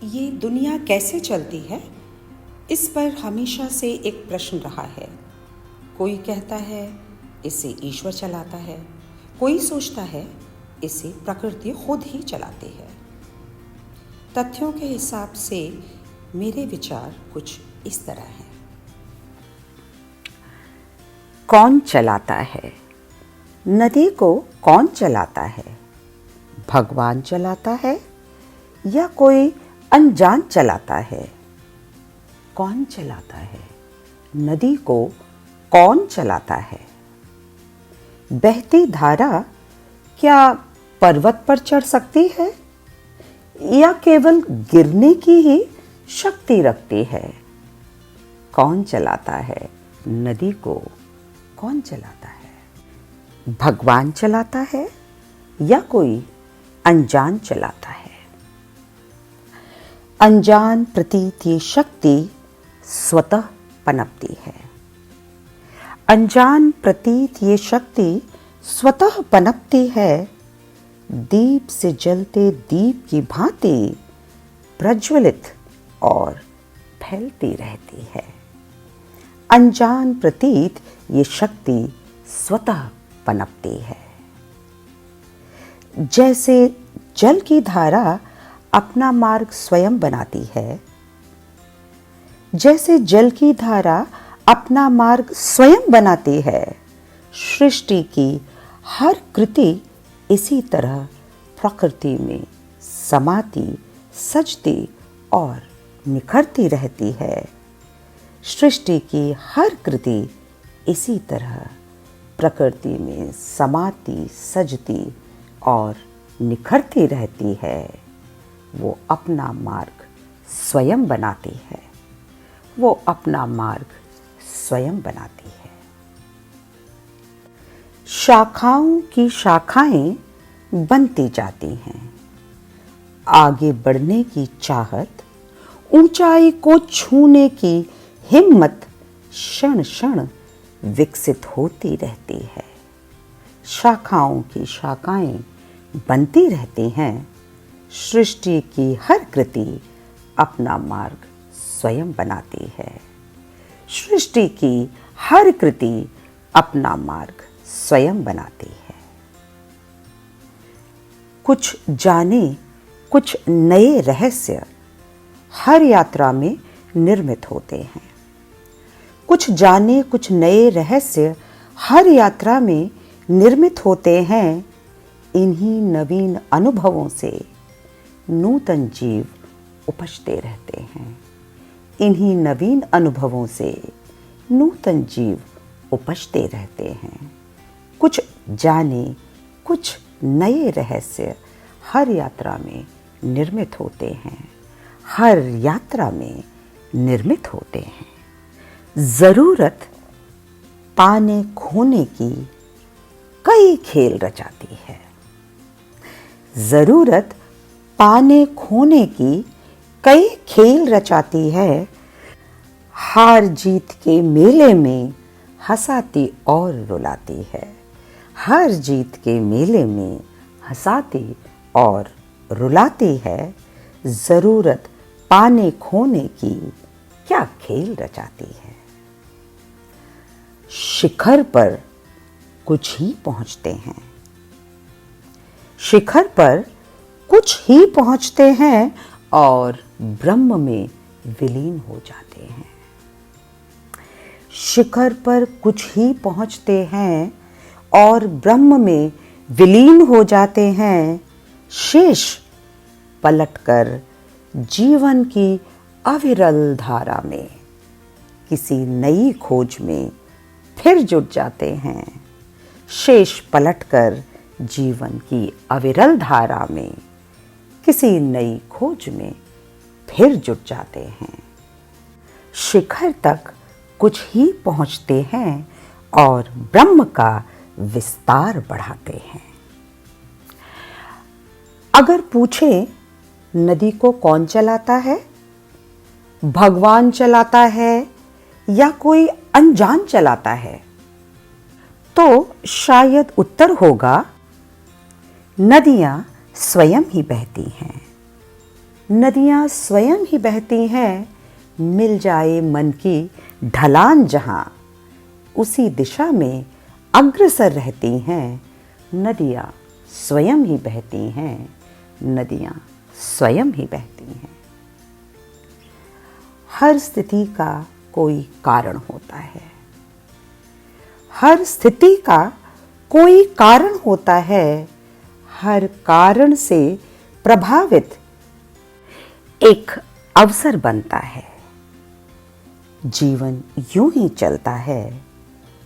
ये दुनिया कैसे चलती है, इस पर हमेशा से एक प्रश्न रहा है। कोई कहता है इसे ईश्वर चलाता है, कोई सोचता है इसे प्रकृति खुद ही चलाती है। तथ्यों के हिसाब से मेरे विचार कुछ इस तरह हैं। कौन चलाता है? नदी को कौन चलाता है? भगवान चलाता है या कोई अनजान चलाता है? कौन चलाता है? नदी को कौन चलाता है? बहती धारा क्या पर्वत पर चढ़ सकती है या केवल गिरने की ही शक्ति रखती है? कौन चलाता है? नदी को कौन चलाता है? भगवान चलाता है या कोई अनजान चलाता है? अनजान प्रतीत ये शक्ति स्वतः पनपती है। अनजान प्रतीत ये शक्ति स्वतः पनपती है। दीप से जलते दीप की भांति प्रज्वलित और फैलती रहती है। अनजान प्रतीत ये शक्ति स्वतः पनपती है। जैसे जल की धारा अपना मार्ग स्वयं बनाती है, जैसे जल की धारा अपना मार्ग स्वयं बनाती है, सृष्टि की हर कृति इसी तरह प्रकृति में समाती, सजती और निखरती रहती है। सृष्टि की हर कृति इसी तरह प्रकृति में समाती, सजती और निखरती रहती है। वो अपना मार्ग स्वयं बनाती है। वो अपना मार्ग स्वयं बनाती है। शाखाओं की शाखाएं बनती जाती हैं। आगे बढ़ने की चाहत, ऊंचाई को छूने की हिम्मत क्षण क्षण विकसित होती रहती है। शाखाओं की शाखाएं बनती रहती हैं। सृष्टि की हर कृति अपना मार्ग स्वयं बनाती है। सृष्टि की हर कृति अपना मार्ग स्वयं बनाती है। कुछ जाने, कुछ नए रहस्य हर यात्रा में निर्मित होते हैं। कुछ जाने, कुछ नए रहस्य हर यात्रा में निर्मित होते हैं। इन्हीं नवीन अनुभवों से नूतन जीव उपजते रहते हैं। इन्हीं नवीन अनुभवों से नूतन जीव उपजते रहते हैं। कुछ जाने, कुछ नए रहस्य हर यात्रा में निर्मित होते हैं। हर यात्रा में निर्मित होते हैं। जरूरत पाने खोने की कई खेल रचाती है। जरूरत पाने खोने की कई खेल रचाती है। हार जीत के मेले में हंसाती और रुलाती है। हार जीत के मेले में हंसाती और रुलाती है। जरूरत पाने खोने की क्या खेल रचाती है। शिखर पर कुछ ही पहुंचते हैं। शिखर पर कुछ ही पहुंचते हैं और ब्रह्म में विलीन हो जाते हैं। शिखर पर कुछ ही पहुंचते हैं और ब्रह्म में विलीन हो जाते हैं। शेष पलटकर जीवन की अविरल धारा में किसी नई खोज में फिर जुट जाते हैं। शेष पलटकर जीवन की अविरल धारा में किसी नई खोज में फिर जुट जाते हैं। शिखर तक कुछ ही पहुंचते हैं और ब्रह्म का विस्तार बढ़ाते हैं। अगर पूछे नदी को कौन चलाता है, भगवान चलाता है या कोई अनजान चलाता है, तो शायद उत्तर होगा नदियां स्वयं ही बहती हैं। नदियाँ स्वयं ही बहती हैं, मिल जाए मन की ढलान जहाँ, उसी दिशा में अग्रसर रहती हैं। नदियाँ स्वयं ही बहती हैं, नदियाँ स्वयं ही बहती हैं। हर स्थिति का कोई कारण होता है, हर स्थिति का कोई कारण होता है, हर कारण से प्रभावित एक अवसर बनता है। जीवन यूं ही चलता है,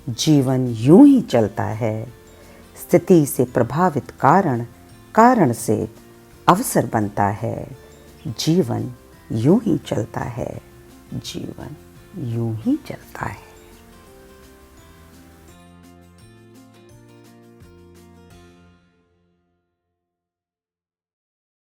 जीवन यूं ही चलता है। स्थिति से प्रभावित कारण, कारण से अवसर बनता है। जीवन यूं ही चलता है, जीवन यूं ही चलता है।